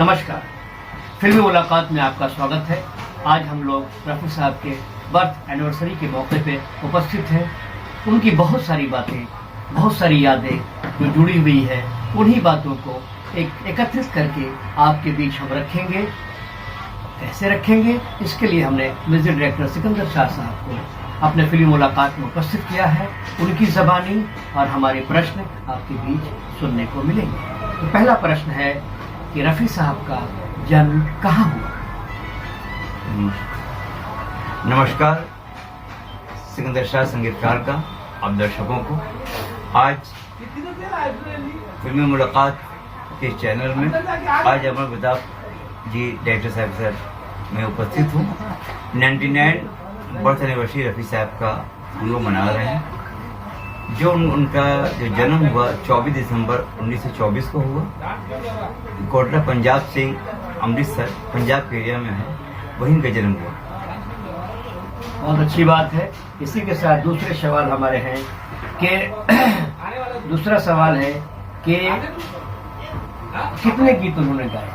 नमस्कार, फिल्मी मुलाकात में आपका स्वागत है। आज हम लोग रफ़ी साहब के बर्थ एनिवर्सरी के मौके पे उपस्थित हैं। उनकी बहुत सारी बातें, बहुत सारी यादें जो जुड़ी हुई है, उन्हीं बातों को एकत्रित करके आपके बीच हम रखेंगे। कैसे रखेंगे, इसके लिए हमने म्यूजिक डायरेक्टर सिकंदर शाह साहब को अपने फिल्मी मुलाकात में उपस्थित किया है। उनकी ज़बानी और हमारे प्रश्न आपके बीच सुनने को मिलेंगे। तो पहला प्रश्न है कि रफ़ी साहब का जन्म कहाँ हुआ? नमस्कार सिकंदर शाह संगीतकार का आप दर्शकों को। आज फिल्मी मुलाकात के चैनल में आज अमर प्रताप जी डायरेक्टर साहब सर मैं उपस्थित हूँ। 99 बर्थ एनिवर्सरी रफ़ी साहब का हम लोग मना रहे हैं। जो उनका जो जन्म हुआ 24 दिसंबर 1924 को हुआ। कोटला पंजाब से अमृतसर पंजाब के एरिया में है, वहीं उनका जन्म हुआ। बहुत अच्छी बात है। इसी के साथ दूसरे सवाल हमारे हैं कि दूसरा सवाल है कि कितने गीत उन्होंने गाए?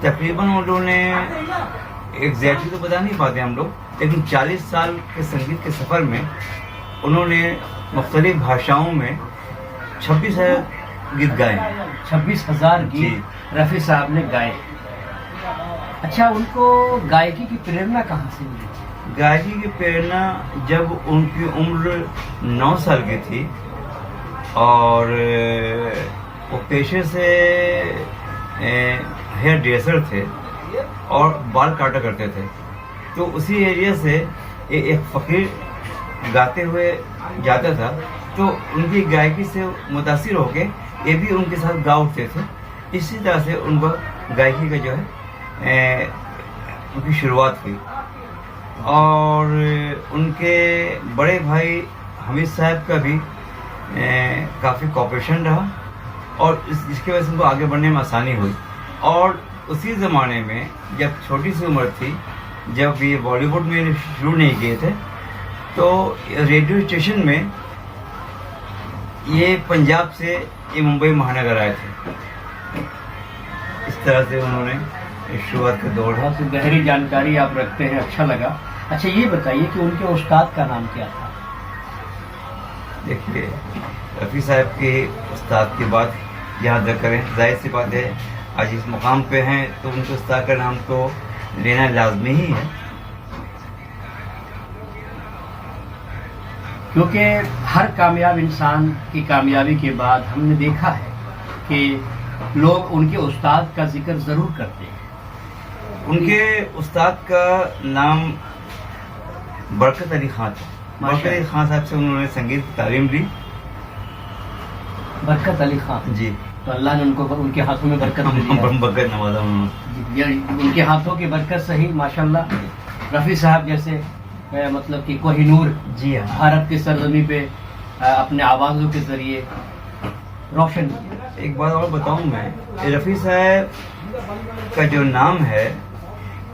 तकरीबन उन्होंने एग्जैक्टली तो बता नहीं पाते हम लोग, लेकिन 40 साल के संगीत के सफ़र में उन्होंने मुख्तलिफ भाषाओं में 26,000 गीत गाए। 26,000 गीत रफ़ी साहब ने गाए। अच्छा, उनको गायकी की प्रेरणा कहाँ से मिली? गायकी की प्रेरणा जब उनकी उम्र 9 साल की थी और वो पेशे से हेयर ड्रेसर थे और बाल काटा करते थे। तो उसी एरिया से एक फ़कीर गाते हुए जाता था, तो उनकी गायकी से मुतासिर होके ये भी उनके साथ गा उठते थे। इसी तरह से उनको गायकी का जो है उनकी शुरुआत हुई। और उनके बड़े भाई हमीद साहब का भी काफ़ी कॉपरेशन रहा और इसकी वजह से उनको आगे बढ़ने में आसानी हुई। और उसी ज़माने में जब छोटी सी उम्र थी, जब ये बॉलीवुड में शुरू नहीं किए थे, तो रेडियो स्टेशन में ये पंजाब से ये मुंबई महानगर आए थे। इस तरह से उन्होंने शुरुआत का दौर। बहुत गहरी जानकारी आप रखते हैं, अच्छा लगा। अच्छा, ये बताइए कि उनके उस्ताद का नाम क्या था? देखिए, रफ़ी साहब के उस्ताद की बात यहाँ तक करें, जाहिर सी बात है आज इस मुकाम पे हैं तो उनके उस्ताद का नाम तो लेना लाजमी ही है, क्योंकि हर कामयाब इंसान की कामयाबी के बाद हमने देखा है कि लोग उनके उस्ताद का जिक्र ज़रूर करते हैं। उनके उस्ताद का नाम बरकत अली खान था। बरकत अली खान साहब से उन्होंने संगीत की तालीम ली। बरकत अली खान जी, तो अल्लाह ने उनको उनके हाथों में बरकत दी है। बरकत नवाजा उन्होंने। उनके हाथों की बरकत से ही माशाल्लाह रफ़ी साहब जैसे मतलब कि कोहिनूर जी हाँ, भारत की सरजमी पे अपने आवाज़ों के जरिए रोशन किया। एक बात और बताऊं मैं, रफ़ी साहब का जो नाम है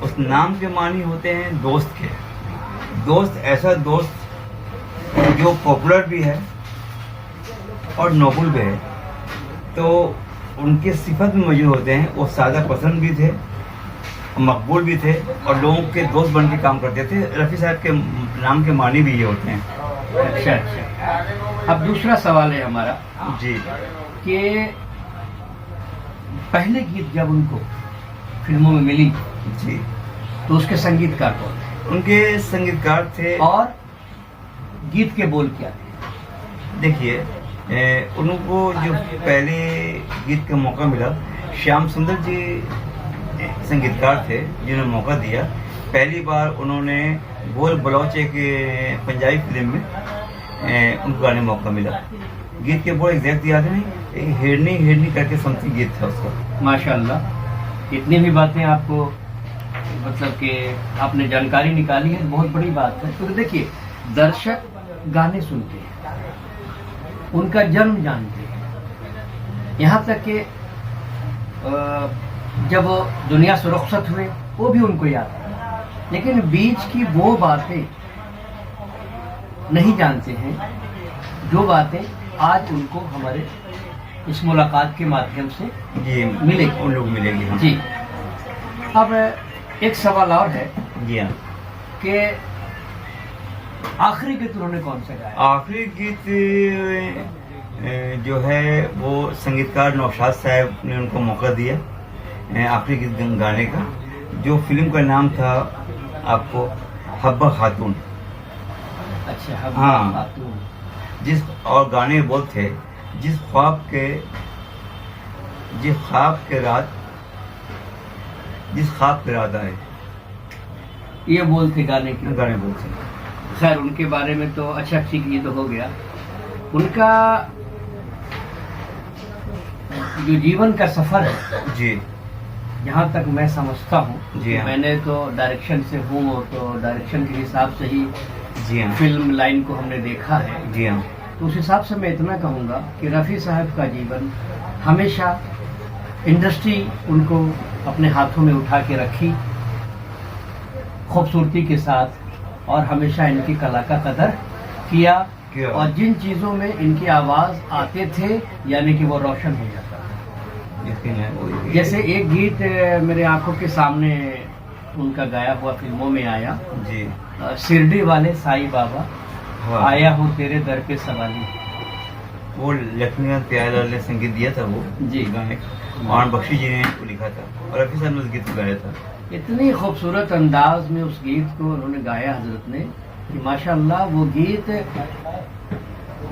उस नाम के मानी होते हैं दोस्त के। दोस्त ऐसा दोस्त जो पॉपुलर भी है और नोबल भी है। तो उनके सिफत में मौजूद होते हैं। वो सादा पसंद भी थे, मकबूल भी थे और लोगों के दोस्त बन के काम करते थे। रफ़ी साहब के नाम के मानी भी ये होते हैं। अच्छा। अब दूसरा सवाल है हमारा जी, कि पहले गीत जब उनको फिल्मों में मिली जी, तो उसके संगीतकार कौन थे? उनके संगीतकार थे और गीत के बोल क्या थे? देखिए, उनको जो पहले गीत का मौका मिला, श्याम सुंदर जी संगीतकार थे जिन्होंने मौका दिया। पहली बार उन्होंने बोल बलौच एक पंजाबी फिल्म में उनको गाने मौका मिला। गीत के बोल एग्जैक्ट याद नहीं, हिरनी हिरनी करके समथिंग गीत था उसका। माशाल्लाह, इतनी भी बातें आपको मतलब कि आपने जानकारी निकाली है, बहुत बड़ी बात है। तो देखिए, दर्शक गाने सुनते हैं, उनका जन्म जानते हैं, यहाँ तक कि जब वो दुनिया से रुखसत हुए वो भी उनको याद है, लेकिन बीच की वो बातें नहीं जानते हैं जो बातें आज उनको हमारे इस मुलाकात के माध्यम से जी मिलेगी। उन लोग मिलेंगे हम। जी। अब एक सवाल और है जी हाँ। कि आखिरी गीत उन्होंने कौन सा गाया? आखिरी गीत जो है वो संगीतकार नौशाद साहब ने उनको मौका दिया आखिरी गीत गाने का, जो फिल्म का नाम था आपको हब्बा खातून। अच्छा, हाँ। खातून। जिस और गाने वो थे, जिस ख्वाब के रात आए, ये बोल थे गाने के। गाने बोलते हैं। खैर, उनके बारे में तो अच्छा ठीक ये तो हो गया। उनका जो जीवन का सफर है, जी जहाँ तक मैं समझता हूँ, जी हाँ। मैंने तो डायरेक्शन से हूँ, तो डायरेक्शन के हिसाब से ही जी हाँ। फिल्म लाइन को हमने देखा है। जी हाँ। तो उस हिसाब से मैं इतना कहूँगा कि रफ़ी साहब का जीवन हमेशा इंडस्ट्री उनको अपने हाथों में उठा के रखी खूबसूरती के साथ, और हमेशा इनकी कला का कदर किया। और जिन चीज़ों में इनकी आवाज़ आते थे, यानी कि वो रोशन हो जाता था। जैसे एक गीत मेरे आंखों के सामने उनका गाया हुआ फिल्मों में आया, जी शिरडी वाले साईं बाबा, हाँ। आया हूँ तेरे दर पे सवाली। वो लक्ष्मीकांत प्यारेलाल ने संगीत दिया था वो जी। गाने, मान बख्शी जी ने वो लिखा था और रफी साहब ने उस गीत को गाया था। इतनी खूबसूरत अंदाज में उस गीत को उन्होंने गाया हजरत ने कि माशाअल्लाह वो गीत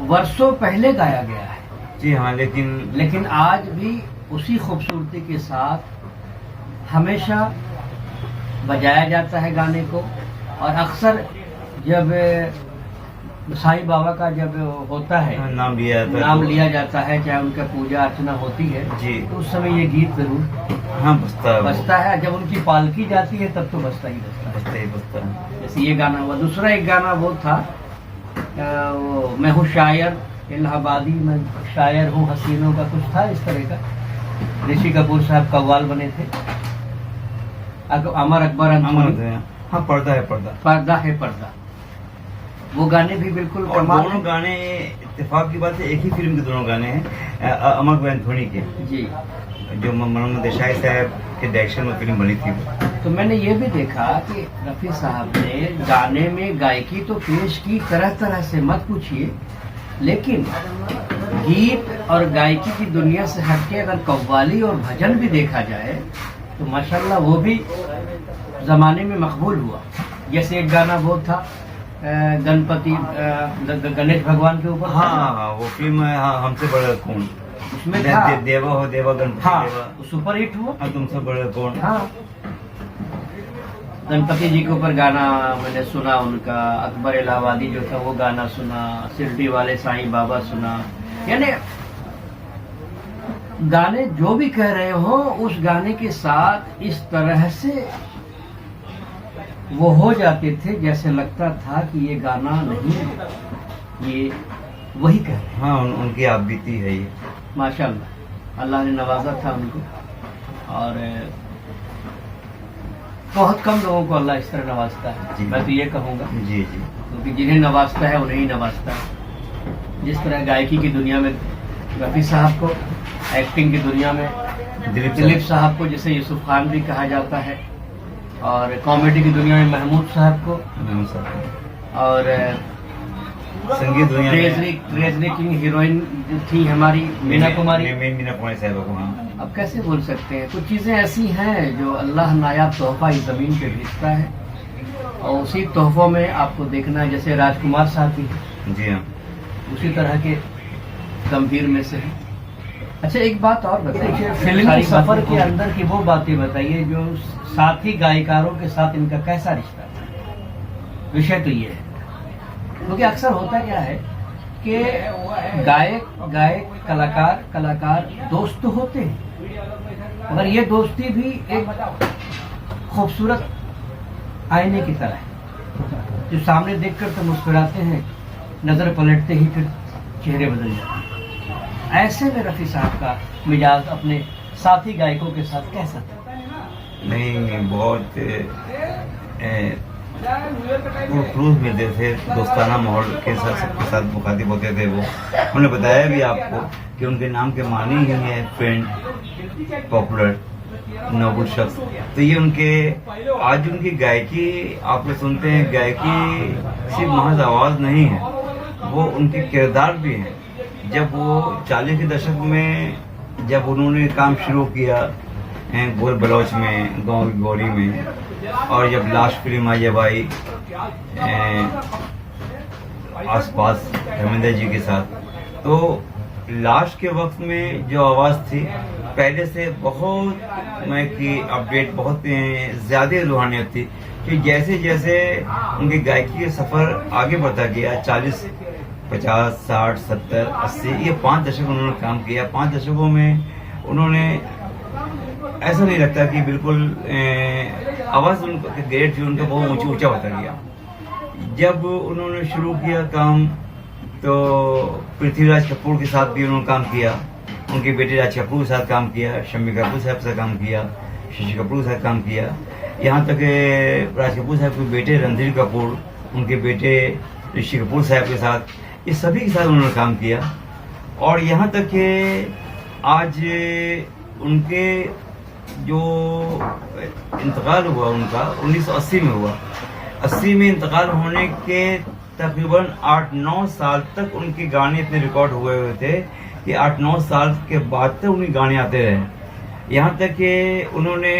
वर्षों पहले गाया गया है, जी हाँ। लेकिन आज भी उसी खूबसूरती के साथ हमेशा बजाया जाता है गाने को। और अक्सर जब साईं बाबा का जब होता है, नाम लिया जाता है, चाहे उनका पूजा अर्चना होती है, जी, तो उस समय ये गीत जरूर हाँ बजता है। जब उनकी पालकी जाती है तब तो बजता ही बजता है। जैसे ये गाना हुआ। दूसरा एक गाना वो था, वो मैं हूँ शायर इलाहाबादी, मैं शायर हूँ हसीनों का, कुछ था इस तरह का। ऋषि कपूर साहब कव्वाल बने थे। अमर अकबर अंजुमन, हाँ, पर्दा है पर्दा, वो गाने भी बिल्कुल और दोनों गाने इत्तेफाक की बात है, एक ही फिल्म के दोनों गाने हैं अमर अकबर अंथोनी के जी, जो मोहम्मद देसाई साहब के डायरेक्शन में फिल्म बनी थी। तो मैंने ये भी देखा कि रफ़ी साहब ने गाने में गायकी तो पेश की तरह तरह से, मत पूछिए, लेकिन गीत और गायकी की दुनिया से हटके अगर कव्वाली और भजन भी देखा जाए तो माशाल्लाह वो भी जमाने में मकबूल हुआ। जैसे एक गाना वो था गणपति गणेश भगवान के ऊपर, हाँ, वो फिल्म हमसे बड़ा कौन, उसमें था देवा हो देवा गणपति, हाँ, देवा सुपर हिट हुआ, तुमसे बड़ा कौन। हाँ, गणपति जी के ऊपर गाना मैंने सुना उनका, अकबर इलाहाबादी जो था वो गाना सुना, शिरडी वाले साईं बाबा सुना। यानी गाने जो भी कह रहे हो उस गाने के साथ इस तरह से वो हो जाते थे जैसे लगता था कि ये गाना नहीं है, ये वही कह रहे हैं। हाँ, उनकी आप बीती है ये, माशाल्लाह अल्लाह ने नवाजा था उनको, और बहुत कम लोगों को अल्लाह इस तरह नवाजता है। मैं तो ये कहूँगा जी, क्योंकि जिन्हें नवाजता है उन्हें ही नवाजता है। जिस तरह गायकी की दुनिया में रफ़ी साहब को, एक्टिंग की दुनिया में दिलीप साहब को, जिसे यूसुफ खान भी कहा जाता है, और कॉमेडी की दुनिया में महमूद साहब को, और संगीत दुनिया में ट्रेजरी किंग हीरोइन जो थी हमारी मीना कुमारी साहब को। अब कैसे बोल सकते हैं, कुछ चीज़ें ऐसी हैं जो अल्लाह नायाब तोहफा इस ज़मीन पे भेजता है, और उसी तोहफों में आपको देखना है। जैसे राजकुमार साहब भी, जी हाँ, उसी तरह के गंभीर में से है। अच्छा, एक बात और बताइए, फिल्मी सफर के अंदर की वो बातें बताइए जो साथी गायकारों के साथ इनका कैसा रिश्ता था। विषय तो ये है, क्योंकि अक्सर होता क्या है कि गायक कलाकार दोस्त तो होते हैं, मगर ये दोस्ती भी एक खूबसूरत आईने की तरह है, जो सामने देखकर तो मुस्कुराते हैं, नजर पलटते ही फिर चेहरे बदल जाते हैं। ऐसे में रफ़ी साहब का मिजाज अपने साथी गायकों के साथ कैसा था? नहीं, बहुत क्रूज मिलते थे, दोस्ताना माहौल के साथ सबके साथ मुखातिब होते थे। वो उन्होंने बताया भी आपको कि उनके नाम के मानी ही है फ्रेंड, पॉपुलर, नोबल शख्स। तो ये उनके आज उनकी गायकी आप लोग सुनते हैं, गायकी सिर्फ महज आवाज़ नहीं है, वो उनके किरदार भी हैं। जब वो 40 के दशक में जब उन्होंने काम शुरू किया गोल बलोच में, गाँव की गौरी में, और जब लास्ट फिल्म आई जब आई आसपास धर्मेंद्र जी के साथ, तो लास्ट के वक्त में जो आवाज़ थी पहले से बहुत मैं की अपडेट बहुत ज़्यादा रूहानियत थी कि जैसे जैसे उनकी गायकी का सफ़र आगे बढ़ता गया, 40, 50, 60, 70, 80 ये 5 दशक उन्होंने काम किया। 5 दशकों में उन्होंने ऐसा नहीं लगता कि बिल्कुल आवाज़ उनका ग्रेड थी, उनका बहुत ऊंचा होता गया। जब उन्होंने शुरू किया काम तो पृथ्वीराज कपूर के साथ भी उन्होंने काम किया, उनके बेटे राज कपूर के साथ काम किया, शम्मी कपूर साहब से काम किया, शशि कपूर के साथ काम किया, यहाँ तक राज कपूर साहब के बेटे रणधीर कपूर, उनके बेटे ऋषि कपूर साहब के साथ, ये सभी के साथ उन्होंने काम किया। और यहाँ तक कि आज उनके जो इंतकाल हुआ उनका 1980 में हुआ, 80 में इंतकाल होने के तकरीबन 8-9 साल तक उनके गाने इतने रिकॉर्ड हुए हुए थे कि 8-9 साल के बाद तक उनके गाने आते रहे। यहाँ तक कि उन्होंने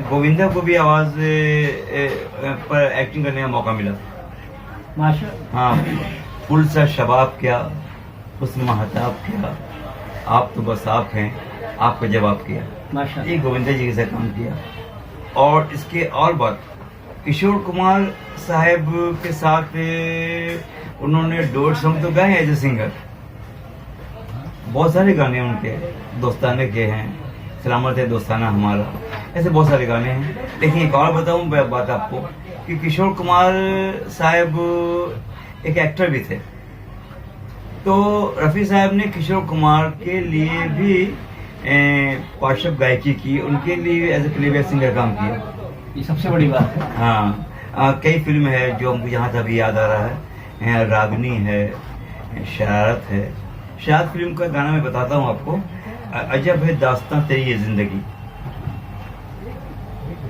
गोविंदा को भी आवाज़ पर एक्टिंग करने का मौका मिला। माशा हाँ, फुल सा शबाब क्या, हुस्न महताब क्या, आप तो बस आप हैं, आपका जवाब किया, माशा ये गोविंदा जी के साथ काम किया। और इसके और बात किशोर कुमार साहब के साथ उन्होंने डोर सॉन्ग तो गाए एज ए सिंगर, बहुत सारे गाने उनके दोस्ताने के हैं, सलामत है दोस्ताना हमारा, ऐसे बहुत सारे गाने हैं। लेकिन एक और बताऊं बात आपको कि किशोर कुमार साहब एक एक्टर भी थे, तो रफ़ी साहब ने किशोर कुमार के लिए भी पार्श्व गायकी की, उनके लिए एज ए प्लेबैक सिंगर काम किया। ये सबसे बड़ी बात है। हाँ, कई फिल्म है जो मुझे यहाँ तक अभी याद आ रहा है, रागनी है, शरारत है। शरारत फिल्म का गाना मैं बताता हूँ आपको, अजब है दास्तां तेरी ये जिंदगी,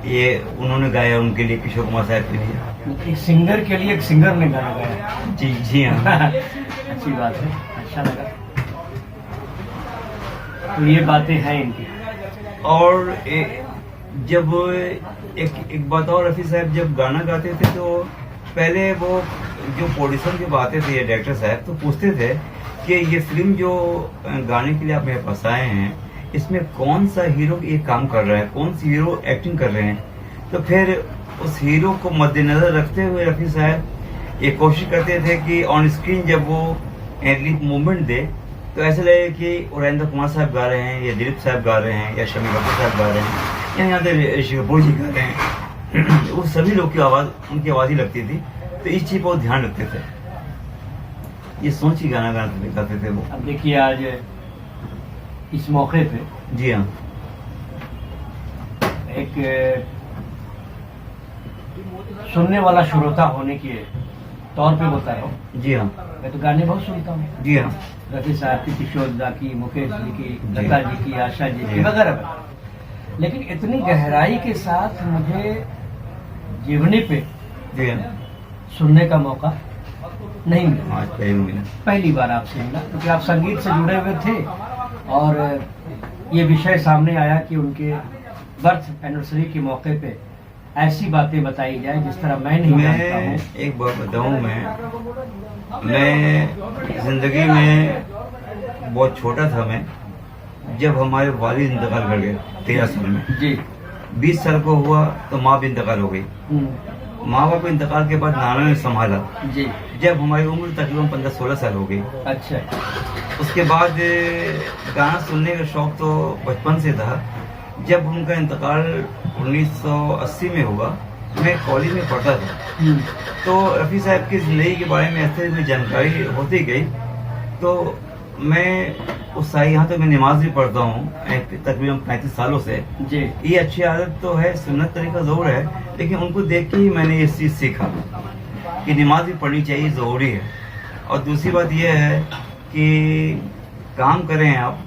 ये उन्होंने गाया उनके लिए, किशोर कुमार साहब के लिए। एक सिंगर के लिए एक सिंगर ने गाना गाया। जी जी हाँ। अच्छी बात है, अच्छा लगा। तो ये बातें हैं इनकी। और जब एक बात और, रफ़ी साहब जब गाना गाते थे तो पहले वो जो प्रोड्यूसर के बातें थे, डायरेक्टर साहब तो पूछते थे कि ये फिल्म जो गाने के लिए आप मेरे पास आए हैं, इसमें कौन सा हीरो ये काम कर रहा है, कौन सी हीरो एक्टिंग कर रहे हैं। तो फिर उस हीरो को मद्देनजर रखते हुए रफ़ी साहब ये कोशिश करते थे कि ऑन स्क्रीन जब वो लिप मूवमेंट दे तो ऐसा लगे कि उरेंद्र कुमार साहब गा रहे हैं, या दिलीप साहब गा रहे हैं, या शम्मी कपूर साहब गा रहे हैं, या यहाँ तक ऋषि कपूर जी गा रहे हैं। वो सभी लोग की आवाज़ उनकी आवाज़ ही लगती थी, तो इस चीज़ पर ध्यान रखते थे, ये सोच ही गाना गाते थे वो। अब देखिए आज इस मौके पे, जी हाँ, एक सुनने वाला श्रोता होने के तौर पे बता रहा हूँ। जी हाँ, मैं तो गाने बहुत सुनता हूँ, जी हाँ, रफ़ी साहब की, किशोर दा की, मुकेश जी की, लता जी की, आशा जी की वगैरह, लेकिन इतनी गहराई के साथ मुझे जीवनी पे जी हाँ, सुनने का मौका नहीं मिला। आज पहली बार आपसे मिला, क्योंकि आप संगीत से जुड़े हुए थे और ये विषय सामने आया कि उनके बर्थ एनिवर्सरी के मौके पे ऐसी बातें बताई जाए जिस तरह मैं नहीं जानता हूँ। एक बात बताऊँ, मैं जिंदगी में बहुत छोटा था मैं जब हमारे वालिद इंतकाल कर गए 13 साल में जी। 20 साल को हुआ तो माँ भी इंतकाल हो गई। माँ बाप इंतकाल के बाद नाना ने संभाला जी। जब हमारी उम्र तकरीबन 15-16 साल हो गई। अच्छा। उसके बाद गाना सुनने का शौक तो बचपन से था। जब उनका इंतकाल 1980 में हुआ, मैं कॉलेज में पढ़ता था, तो रफ़ी साहब की ज़िंदगी के बारे में ऐसे में जानकारी होती गई, तो मैं उस साई यहाँ तो मैं नमाज भी पढ़ता हूँ तकरीबन 35 सालों से। जी ये अच्छी आदत तो है, सुन्नत तरीका ज़रूर है, लेकिन उनको देख के ही मैंने ये चीज़ सीखा कि नमाज भी पढ़नी चाहिए, ज़रूरी है। और दूसरी बात यह है कि काम करें आप,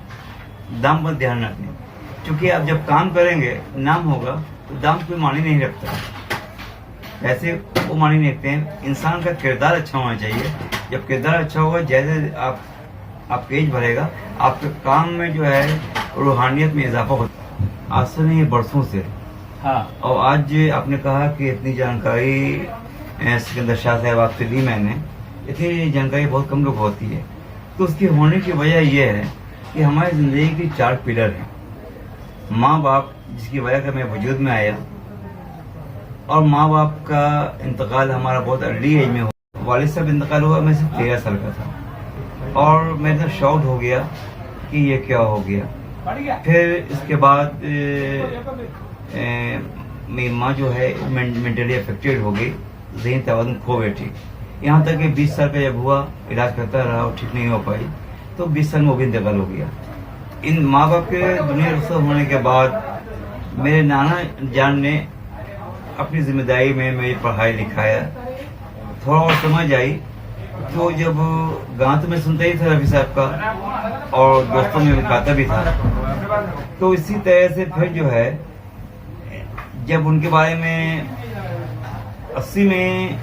दाम पर ध्यान रखें, क्योंकि आप जब काम करेंगे नाम होगा तो दाम कोई मायने नहीं रखता, ऐसे वो मायने नहीं रखते हैं। इंसान का किरदार अच्छा होना चाहिए, जब किरदार अच्छा होगा, जैसे आप पेज भरेगा, आपके काम में जो है रूहानियत में इजाफा होता है। आज से नहीं, बरसों से। हाँ। और आज आपने कहा कि इतनी जानकारी सिकंदर शाह साहब आपसे ली मैंने, इतनी जानकारी बहुत कम लोग होती है। तो उसकी होने की वजह यह है कि हमारी ज़िंदगी की 4 पिलर हैं। माँ बाप, जिसकी वजह से मैं वजूद में आया, और माँ बाप का इंतकाल हमारा बहुत अर्ली एज में हुआ। वालिद साहब इंतकाल हुआ, मैं सिर्फ 13 साल का था, और मैं इतना शॉक्ड हो गया कि ये क्या हो गया। फिर इसके बाद मेरी माँ जो है मेंटली अफेक्टेड हो गई, ज़हनी तवाज़ुन खो बैठी। यहाँ तक कि 20 साल का जब हुआ, इलाज करता रहा और ठीक नहीं हो पाई, तो 20 साल में वो भी इंतकाल हो गया। इन माँ बाप के दुनिया रुखसत होने के बाद मेरे नाना जान ने अपनी जिम्मेदारी में मेरी पढ़ाई लिखाया, थोड़ा और समझ आई। तो जब गाना तो मैं सुनता ही था रफ़ी साहब का, और दोस्तों में गाता भी था। तो इसी तरह से फिर जो है, जब उनके बारे में 80 में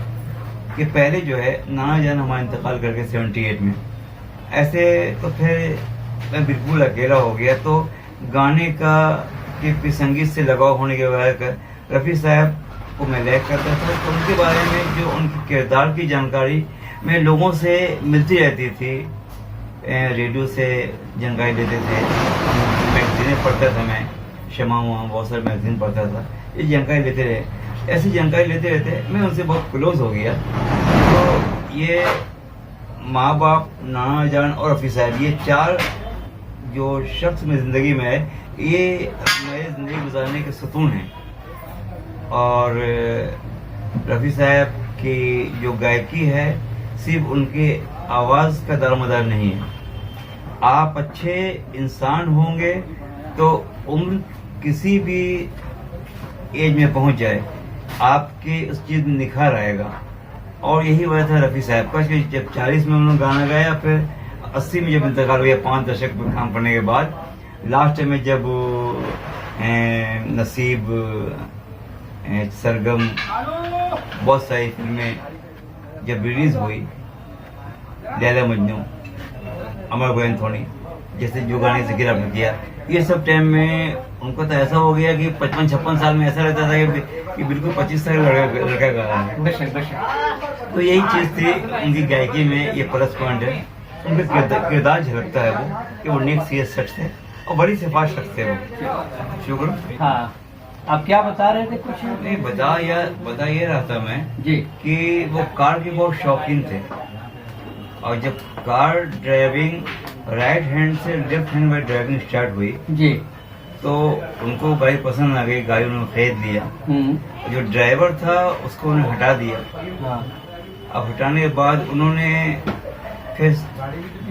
के पहले जो है नाना जान हमारा इंतकाल करके 78 में, ऐसे तो फिर मैं बिल्कुल अकेला हो गया। तो गाने का कि संगीत से लगाव होने के वजह रफ़ी साहब को मैं लैक करता था, तो उनके बारे में जो उनके किरदार की जानकारी मैं लोगों से मिलती रहती थी। रेडियो से जानकारी लेते थे, मैगजीनें पढ़ता था मैं, शमा हुआ बहुत सारे मैगजीन पढ़ता था, ये जानकारी लेते रहे। ऐसी जानकारी लेते रहते मैं उनसे बहुत क्लोज हो गया। तो ये माँ बाप, नाना जान और रफ़ी साहब, ये 4 जो शख्स में ज़िंदगी में है, ये मेरी ज़िंदगी गुजारने के सुकून हैं। और रफ़ी साहब की जो गायकी है, सिर्फ उनके आवाज़ का दारोमदार नहीं है। आप अच्छे इंसान होंगे तो उम्र किसी भी एज में पहुंच जाए, आपके उस चीज़ में निखार आएगा। और यही वजह था रफ़ी साहब का कि जब 40 में उन्होंने गाना गाया, फिर 80 में जब इंतकाल हुआ, 5 दशक पर काम करने के बाद, लास्ट में जब नसीब, सरगम, बहुत सारी फिल्में जब रिलीज हुई, लैला मजनू, अमर गोयन थोड़ी, जैसे जो गाने जिक्र आपने किया, ये सब टाइम में उनको तो ऐसा हो गया कि 55-56 साल में ऐसा रहता था कि बिल्कुल 25 साल लड़का गा रहा है। तो यही चीज़ थी उनकी गायकी में, ये प्लस पॉइंट है। उनका किरदार झलकता है वो, कि वो नेक सीरियस शख्स थे और बड़ी सिफारिश शख्स थे वो। शुक्र। हाँ, आप क्या बता रहे थे? कुछ नहीं, बता ये रहा था मैं जी कि वो कार के बहुत शौकीन थे, और जब कार ड्राइविंग राइट हैंड से लेफ्ट हैंड में ड्राइविंग स्टार्ट हुई जी, तो उनको गाड़ी पसंद आ गई, गाड़ी उन्होंने खरीद लिया। जो ड्राइवर था उसको उन्होंने हटा दिया। हाँ। अब हटाने के बाद उन्होंने फिर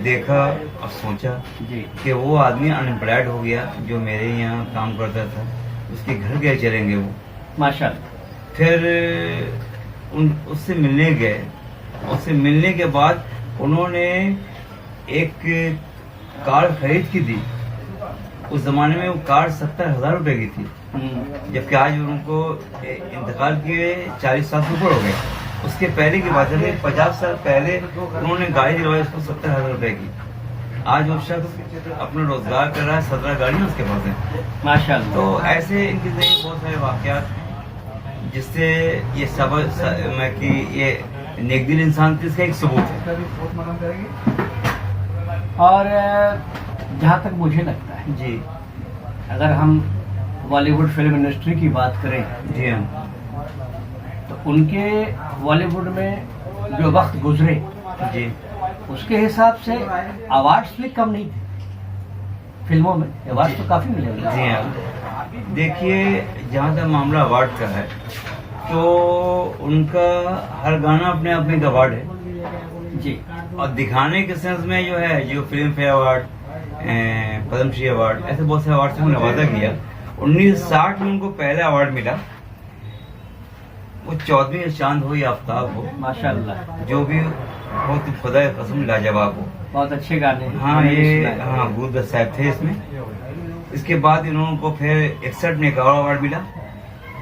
देखा और सोचा जी कि वो आदमी अनएम्प्लॉयड हो गया जो मेरे यहाँ काम करता था, उसके घर गए चलेंगे वो। माशाल्लाह। फिर उससे मिलने गए, उससे मिलने के बाद उन्होंने एक कार खरीद की थी। उस जमाने में वो कार 70,000 रुपए की थी, जबकि आज उनको इंतकाल किए 40 साल से ऊपर हो गए। उसके पहले की बात है, 50 साल पहले उन्होंने गाड़ी दिलवाई उसको 70,000 रुपए की। आज वो शख्स अपना रोजगार कर रहा है, 17 गाड़ियाँ उसके पास है माशाल्लाह। तो ऐसे इनकी जिंदगी बहुत सारे वाकयात जिससे ये सबक मैं कि ये नेकदिल इंसान थी, इसका एक सबूत है। और जहाँ तक मुझे लगता है जी, अगर हम बॉलीवुड फिल्म इंडस्ट्री की बात करें जी हाँ, तो उनके बॉलीवुड में जो वक्त गुजरे जी, उसके हिसाब से अवार्ड्स भी कम नहीं थे। फिल्मों में अवार्ड्स तो काफी मिले हुए हैं। जी हाँ। देखिए, जहाँ तक मामला अवार्ड का है तो उनका हर गाना अपने आप में एक अवार्ड है जी। और दिखाने के सेंस में जो है, जो Filmfare award, Padma Shri award, ऐसे बहुत से अवार्ड से उन्हें नवाजा किया। 1960 में उनको पहला अवार्ड मिला, वो 14वीं चांद हो या आफ्ताब हो, माशाल्लाह, जो भी हो तो खुदा की कसम लाजवाब हो। बहुत अच्छे गाने हैं। हाँ, मैंने ये सुना है। हाँ गुरुदत्त साहब थे इसमें। इसके बाद इन्होंने को फिर 61 में एक और अवार्ड मिला,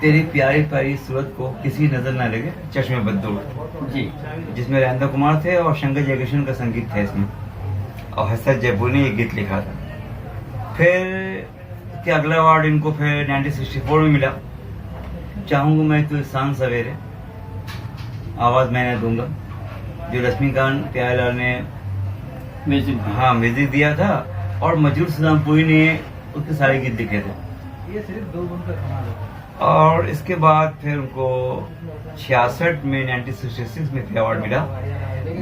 तेरी प्यारी प्यारी सूरत को किसी नजर न लगे चश्मे बद्दूर जी, जिसमें राजेंद्र कुमार थे और शंकर जयकिशन का संगीत था इसमें, और हसरत जयपुर ने ये गीत लिखा था। फिर के अगला अवार्ड इनको फिर 1964 में मिला, चाहूंगा मैं तो शान सवेरे, आवाज मैंने दूंगा, जो लक्ष्मीकांत प्यारेलाल ने म्यूजिक। हाँ म्यूजिक दिया था, और मजरूर सदामपुरी ने उसके सारे गीत लिखे थे। और इसके बाद फिर उनको 66 में 1966 में अवार्ड मिला,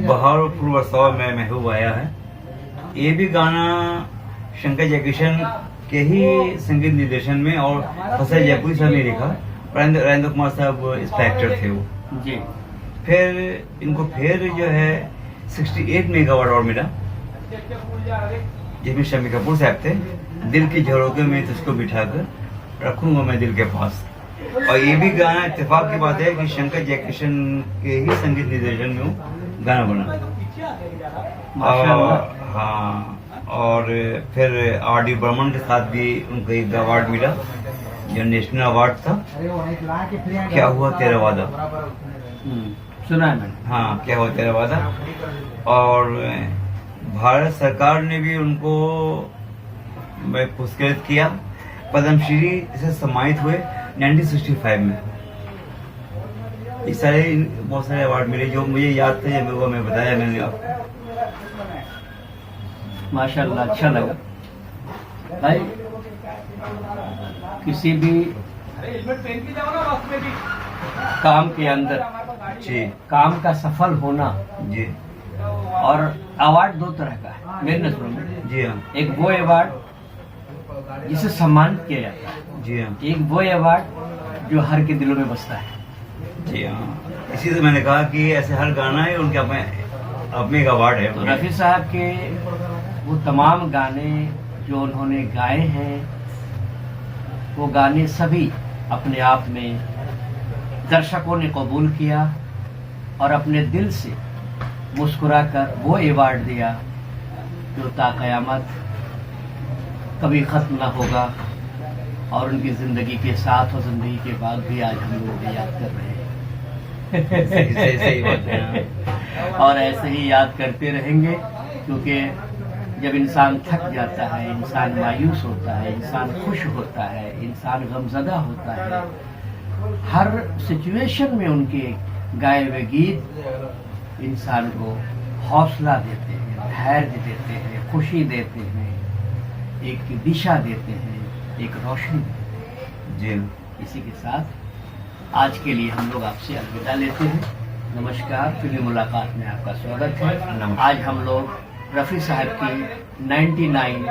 बहारपुर वर्षा में महबूब आया है। ये भी गाना शंकर जयकिशन के ही संगीत निर्देशन में और हसन जयपुरी साहब ने लिखा, राजेंद्र कुमार साहब इसका एक्टर थे वो जी। फिर इनको फिर जो है 68 में एक अवार्ड और मिला, जिसमें शम्मी कपूर साहब थे, दिल की झरोखे में तुझको बिठाकर रखूंगा मैं दिल के पास। और ये भी गाना इत्तेफाक की बात है कि शंकर जयकिशन के ही संगीत निर्देशन में वो गाना बना। और हाँ, और फिर R.D. बर्मन के साथ भी उनको एक अवार्ड मिला, जो नेशनल अवार्ड था, क्या हुआ तेरा वादा। सुना है मैंने। हाँ, क्या हुआ तेरा वादा। और भारत सरकार ने भी उनको पुरस्कृत किया, पद्मश्री से सम्मानित हुए 1965 में। ये सारे बहुत सारे अवार्ड मिले जो मुझे याद थे, वो मैं बताया मैंने आपको। माशाल्लाह, अच्छा लगा भाई। किसी भी काम के अंदर जी काम का सफल होना, जी और अवार्ड दो तरह का है मेरे नजरों में। जी हाँ, एक वो अवार्ड जिसे सम्मानित किया जाता है, जी हाँ, एक वो अवार्ड जो हर के दिलों में बसता है। जी हाँ। इसी से मैंने कहा कि ऐसे हर गाना है उनके अपने एक अवार्ड है। तो रफी साहब के वो तमाम गाने जो उन्होंने गाए हैं, वो गाने सभी अपने आप में दर्शकों ने कबूल किया और अपने दिल से मुस्कुराकर वो अवार्ड दिया जो ताक़यामत कभी ख़त्म ना होगा, और उनकी ज़िंदगी के साथ और ज़िंदगी के बाद भी आज हम लोग याद कर रहे हैं। सही बात है। और ऐसे ही याद करते रहेंगे, क्योंकि जब इंसान थक जाता है, इंसान मायूस होता है, इंसान खुश होता है, इंसान गमज़दा होता है, हर सिचुएशन में उनके गाए हुए गीत इंसान को हौसला देते हैं, धैर्य देते हैं, खुशी देते हैं, एक दिशा देते हैं, एक रोशनी देते हैं। जी, इसी के साथ आज के लिए हम लोग आपसे अलविदा लेते हैं। नमस्कार, फिल्मी मुलाकात में आपका स्वागत है। आज हम लोग रफ़ी साहब की 99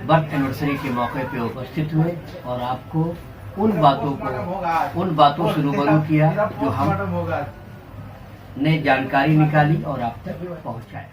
बर्थ एनिवर्सरी के मौके पे उपस्थित हुए और आपको उन बातों से रूबरू किया जो हमने जानकारी निकाली और आप तक पहुंचाया।